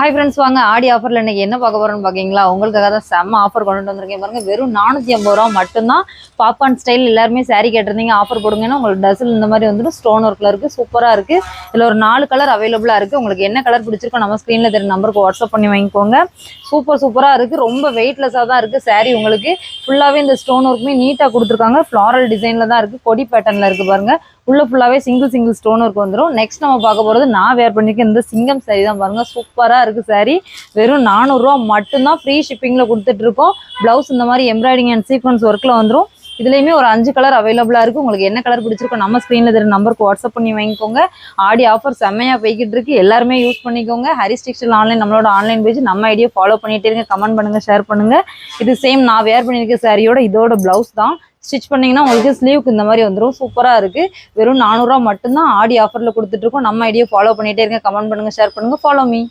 Hi friends, வாங்க ஆடி ஆஃபரில் இன்றைக்கி என்ன பார்க்க போகிறோன்னு பார்க்கிங்களா? உங்களுக்காக தான் செம்ம ஆஃபர் கொண்டுட்டு வந்திருக்கேன் பாருங்கள். வெறும் 450 ரூபா மட்டும்தான். பாப்கார்ன் ஸ்டைல் எல்லாருமே சாரீ கேட்டிருந்தீங்க, ஆஃபர் போடுங்கன்னா உங்களுக்கு டசில் இந்த மாதிரி வந்துட்டு ஸ்டோன் ஒர்க்கில் இருக்குது. சூப்பராக இருக்குது. இதில் ஒரு 4 கலர் அவைலபிளாக இருக்குது. உங்களுக்கு என்ன கலர் பிடிச்சிருக்கோ நம்ம ஸ்க்ரீனில் தெரியும் நம்பருக்கு வாட்ஸ்அப் பண்ணி வாங்கிக்கோங்க. சூப்பராக இருக்குது. ரொம்ப வெயிட்லெஸ்ஸாக தான் இருக்குது சாரீ. உங்களுக்கு ஃபுல்லாகவே இந்த ஸ்டோன் ஒர்க்குமே நீட்டாக கொடுத்துருக்காங்க. ஃப்ளாரல் டிசைனில் தான் இருக்குது. கொடி பேட்டர்னில் இருக்குது பாருங்கள். உள்ள ஃபுல்லாகவே சிங்கிள் ஸ்டோன் ஒர்க் வந்துடும். நெக்ஸ்ட் நம்ம பார்க்க போகிறது நான் வேர் பண்ணியிருக்கேன் இந்த சிங்கம் சாரீ தான் பாருங்கள். சூப்பராக இருக்குது சாரீ. வெறும் 400 ரூபா மட்டும்தான். ஃப்ரீ ஷிப்பிங்கில் கொடுத்துட்ருக்கோம். ப்ளவுஸ் இந்த மாதிரி எம்ப்ராய்டிங் அண்ட் சீக்வன்ஸ் ஒர்க்கில் வந்துடும். இதுலேயுமே ஒரு 5 கலர் அவைலபிளாக இருக்குது. உங்களுக்கு என்ன கலர் பிடிச்சிருக்கோ நம்ம ஸ்க்ரீனில் தெரியும் நம்பருக்கு வாட்ஸ்அப் பண்ணி வாங்கிக்கோங்க. ஆடி ஆஃபர் செம்மையாக போய்கிட்டு இருக்கு. எல்லாருமே யூஸ் பண்ணிக்கோங்க. ஹரிஸ் டெக்ஸ்டைல் ஆன்லைன் நம்மளோட ஆன்லைன் பேஜ். நம்ம ஐடியா ஃபாலோ பண்ணிட்டே இருங்க. கமெண்ட் பண்ணுங்கள், ஷேர் பண்ணுங்கள். இது சேம் நான் வேர் பண்ணியிருக்க சாரியோட இதோட ப்ளவுஸ் தான். ஸ்டிச் பண்ணிங்கன்னா உங்களுக்கு ஸ்லீவுக்கு இந்த மாதிரி வந்துடும். சூப்பராக இருக்குது. வெறும் 400 ரூபா மட்டும்தான். ஆடி ஆஃபரில் கொடுத்துட்ருக்கோம். நம்ம ஐடியா ஃபாலோ பண்ணிகிட்டே இருங்க. கமெண்ட் பண்ணுங்கள், ஷேர் பண்ணுங்கள். Follow me.